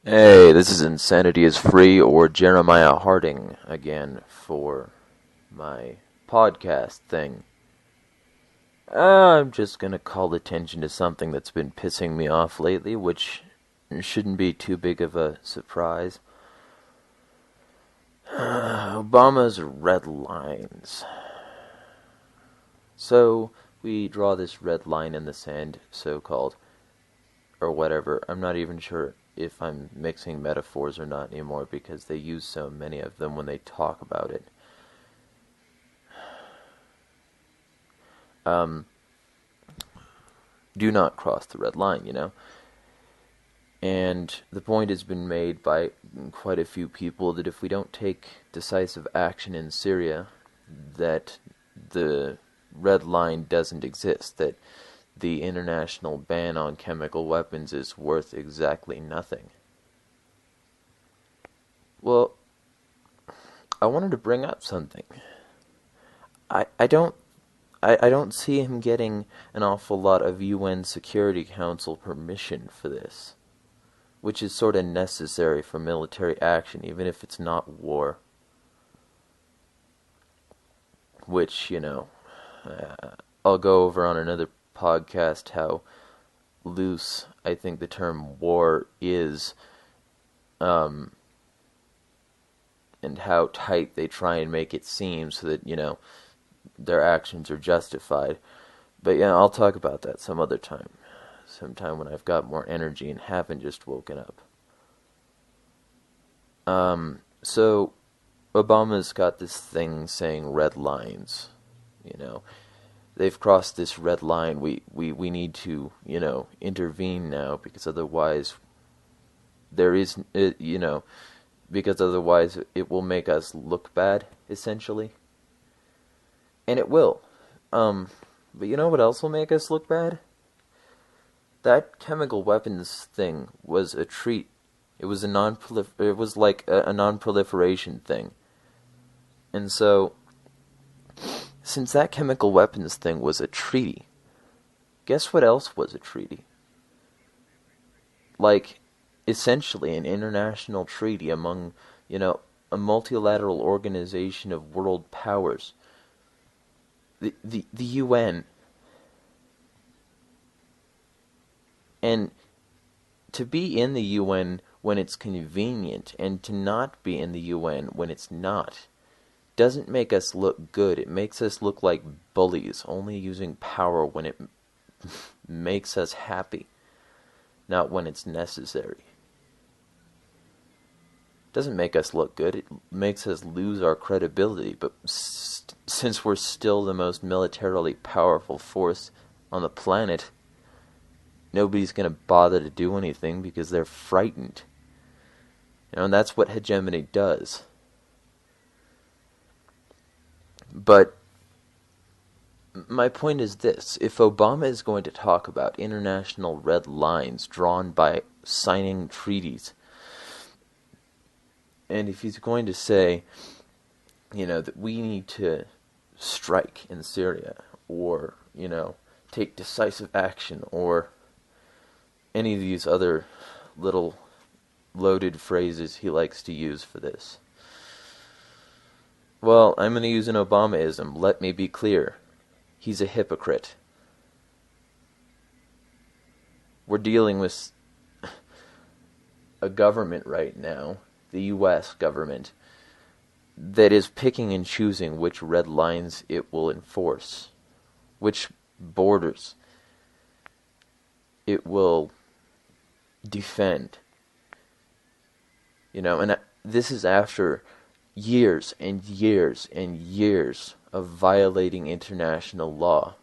Hey, this is Insanity is Free or Jeremiah Harding again for my podcast thing. I'm just gonna call attention to something that's been pissing me off lately, which shouldn't be too big of a surprise. Obama's red lines. So, we draw this red line in the sand, so-called, or whatever. I'm not even sure if I'm mixing metaphors or not anymore because they use so many of them when they talk about it. Do not cross the red line, you know? And the point has been made by quite a few people that if we don't take decisive action in Syria, that the red line doesn't exist, that the international ban on chemical weapons is worth exactly nothing. Well, I wanted to bring up something. I don't see him getting an awful lot of UN Security Council permission for this, which is sort of necessary for military action, even if it's not war. Which, I'll go over on another podcast how loose I think the term war is, and how tight they try and make it seem so that, their actions are justified. But yeah, I'll talk about that some other time. Sometime when I've got more energy and haven't just woken up. So Obama's got this thing saying red lines. They've crossed this red line. We need to, intervene now because otherwise because otherwise it will make us look bad, essentially. And it will. But you know what else will make us look bad? That chemical weapons thing was a treat. It was it was like a non-proliferation thing. And so, since that chemical weapons thing was a treaty, guess what else was a treaty? Like, essentially an international treaty among, a multilateral organization of world powers. The UN. And to be in the UN when it's convenient and to not be in the UN when it's not doesn't make us look good. It makes us look like bullies, only using power when it makes us happy, not when it's necessary. It doesn't make us look good. It makes us lose our credibility. But since we're still the most militarily powerful force on the planet, nobody's going to bother to do anything because they're frightened. And that's what hegemony does. But my point is this. If Obama is going to talk about international red lines drawn by signing treaties, and if he's going to say, that we need to strike in Syria, or, take decisive action, or any of these other little loaded phrases he likes to use for this. Well, I'm going to use an Obamaism. Let me be clear. He's a hypocrite. We're dealing with a government right now, the U.S. government, that is picking and choosing which red lines it will enforce, which borders it will defend. And this is after years and years and years of violating international law.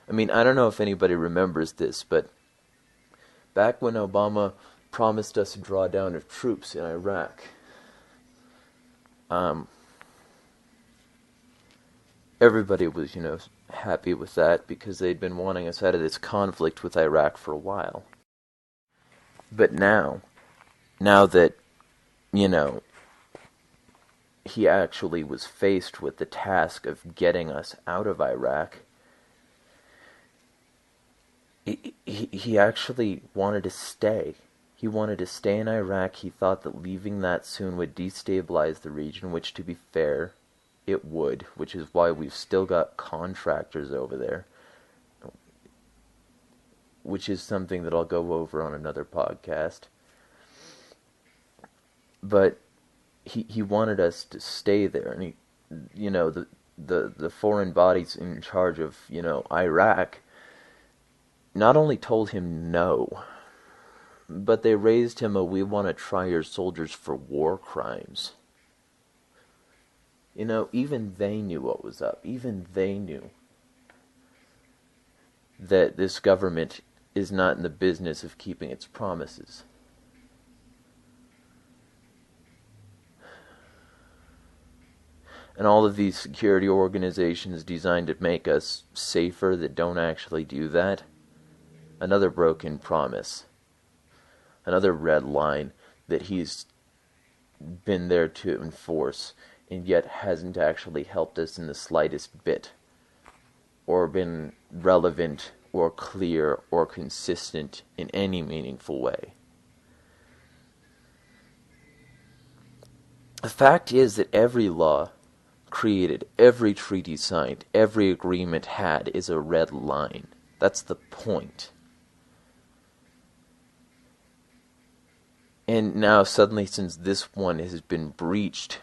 I mean, I don't know if anybody remembers this, but back when Obama promised us a drawdown of troops in Iraq, everybody was, happy with that because they'd been wanting us out of this conflict with Iraq for a while. But now that, he actually was faced with the task of getting us out of Iraq, he actually wanted to stay. He wanted to stay in Iraq. He thought that leaving that soon would destabilize the region, which, to be fair, it would, which is why we've still got contractors over there, which is something that I'll go over on another podcast. But he wanted us to stay there, and the foreign bodies in charge of, Iraq not only told him no, but they raised him a "we want to try your soldiers for war crimes." Even they knew what was up. Even they knew that this government is not in the business of keeping its promises. And all of these security organizations designed to make us safer that don't actually do that. Another broken promise. Another red line that he's been there to enforce, and yet hasn't actually helped us in the slightest bit, or been relevant, or clear, or consistent in any meaningful way. The fact is that every law created, every treaty signed, every agreement had is a red line. That's the point. And now suddenly, since this one has been breached,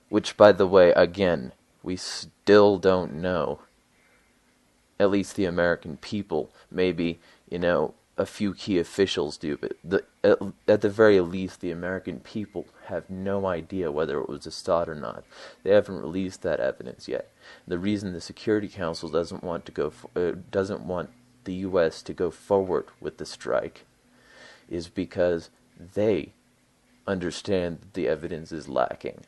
which, by the way, again, we still don't know, at least the American people, maybe, a few key officials do, but at the very least, the American people have no idea whether it was Assad or not. They haven't released that evidence yet. The reason the Security Council doesn't want the U.S. to go forward with the strike is because they understand that the evidence is lacking.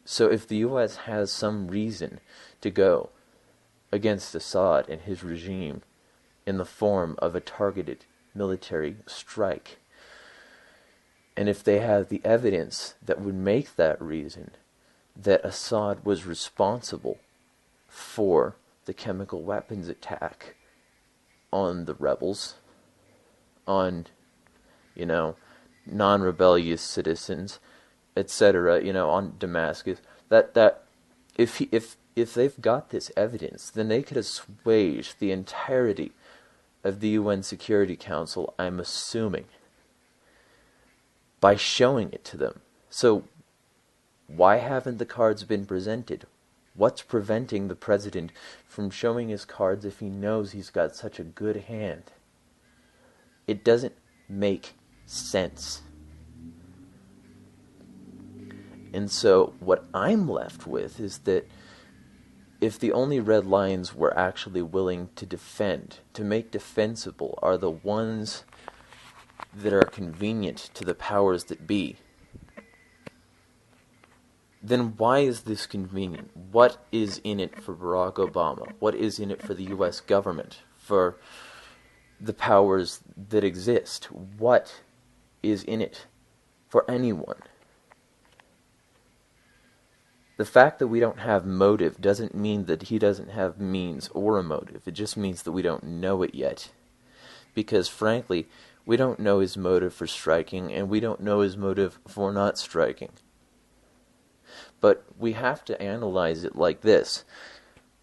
So if the U.S. has some reason to go against Assad and his regime in the form of a targeted military strike, and if they have the evidence that would make that reason that Assad was responsible for the chemical weapons attack on the rebels, on, non-rebellious citizens, etc., on Damascus, that if they've got this evidence, then they could assuage the entirety of the UN Security Council, I'm assuming, by showing it to them. So why haven't the cards been presented? What's preventing the president from showing his cards if he knows he's got such a good hand? It doesn't make sense. And so what I'm left with is that if the only red lines we're actually willing to defend, to make defensible, are the ones that are convenient to the powers that be, then why is this convenient? What is in it for Barack Obama? What is in it for the U.S. government? For the powers that exist? What is in it for anyone? The fact that we don't have motive doesn't mean that he doesn't have means or a motive. It just means that we don't know it yet. Because, frankly, we don't know his motive for striking, and we don't know his motive for not striking. But we have to analyze it like this.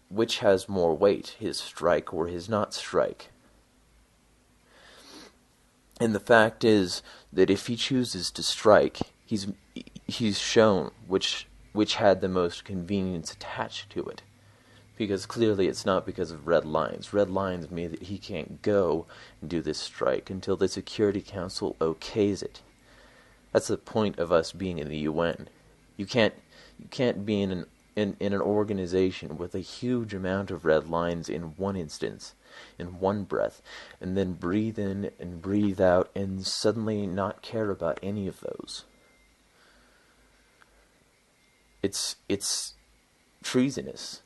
Which has more weight, his strike or his not strike? And the fact is that if he chooses to strike, he's shown which had the most convenience attached to it. Because clearly it's not because of red lines. Red lines mean that he can't go and do this strike until the Security Council okays it. That's the point of us being in the UN. You can't be in an organization with a huge amount of red lines in one instance, in one breath, and then breathe in and breathe out and suddenly not care about any of those. It's treasonous.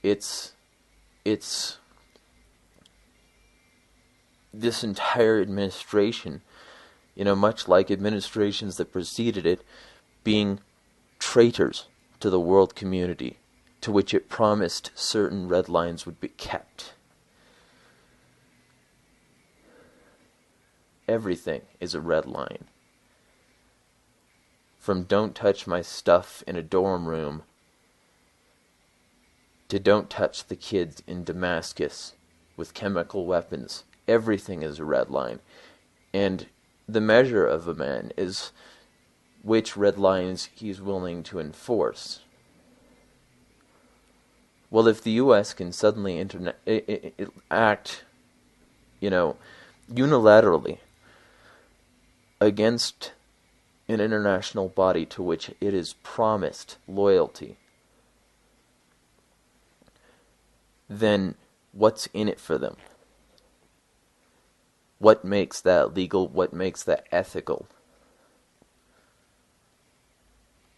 It's this entire administration, much like administrations that preceded it, being traitors to the world community, to which it promised certain red lines would be kept. Everything is a red line. From don't touch my stuff in a dorm room to don't touch the kids in Damascus with chemical weapons. Everything is a red line. And the measure of a man is which red lines he's willing to enforce. Well, if the U.S. can suddenly act, unilaterally against an international body to which it is promised loyalty, then what's in it for them? What makes that legal? What makes that ethical?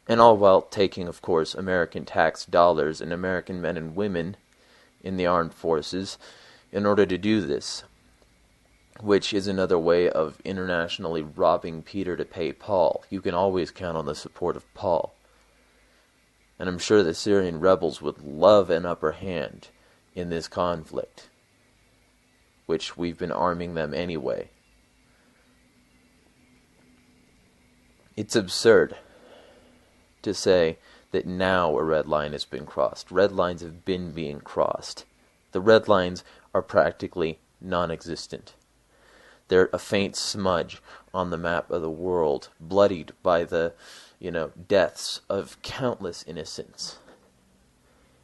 And all while taking, of course, American tax dollars and American men and women in the armed forces in order to do this, which is another way of internationally robbing Peter to pay Paul. You can always count on the support of Paul. And I'm sure the Syrian rebels would love an upper hand in this conflict, which we've been arming them anyway. It's absurd to say that now a red line has been crossed. Red lines have been being crossed. The red lines are practically non-existent. They're a faint smudge on the map of the world, bloodied by the, deaths of countless innocents.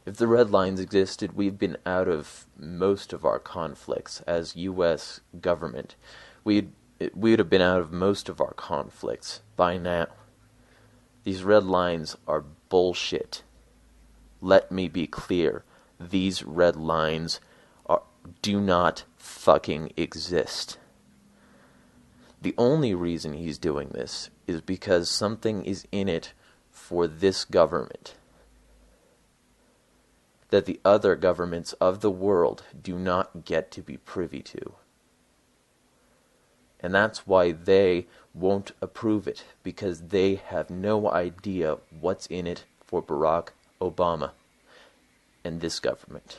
If the red lines existed, we've been out of most of our conflicts as U.S. government. We'd have been out of most of our conflicts by now. These red lines are bullshit. Let me be clear. These red lines do not fucking exist. The only reason he's doing this is because something is in it for this government that the other governments of the world do not get to be privy to. And that's why they won't approve it, because they have no idea what's in it for Barack Obama and this government.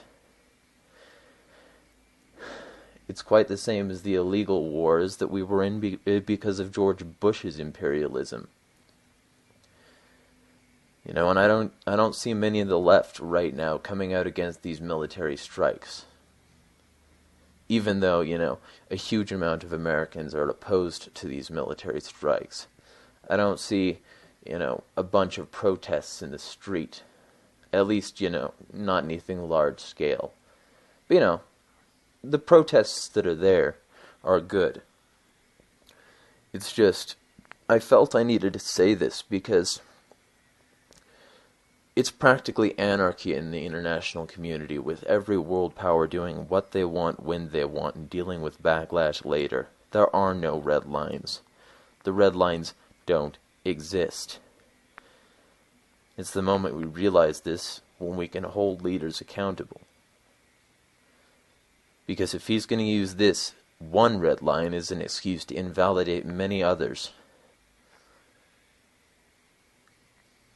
It's quite the same as the illegal wars that we were in because of George Bush's imperialism. And I don't see many of the left right now coming out against these military strikes. Even though, a huge amount of Americans are opposed to these military strikes. I don't see, a bunch of protests in the street. At least, not anything large scale. But, the protests that are there are good. It's just, I felt I needed to say this because it's practically anarchy in the international community, with every world power doing what they want when they want and dealing with backlash later. There are no red lines. The red lines don't exist. It's the moment we realize this when we can hold leaders accountable. Because if he's going to use this one red line as an excuse to invalidate many others,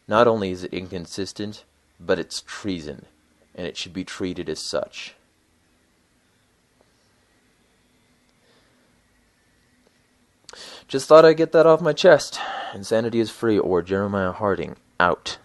not only is it inconsistent, but it's treason, and it should be treated as such. Just thought I'd get that off my chest. Insanity is free, or Jeremiah Harding, out.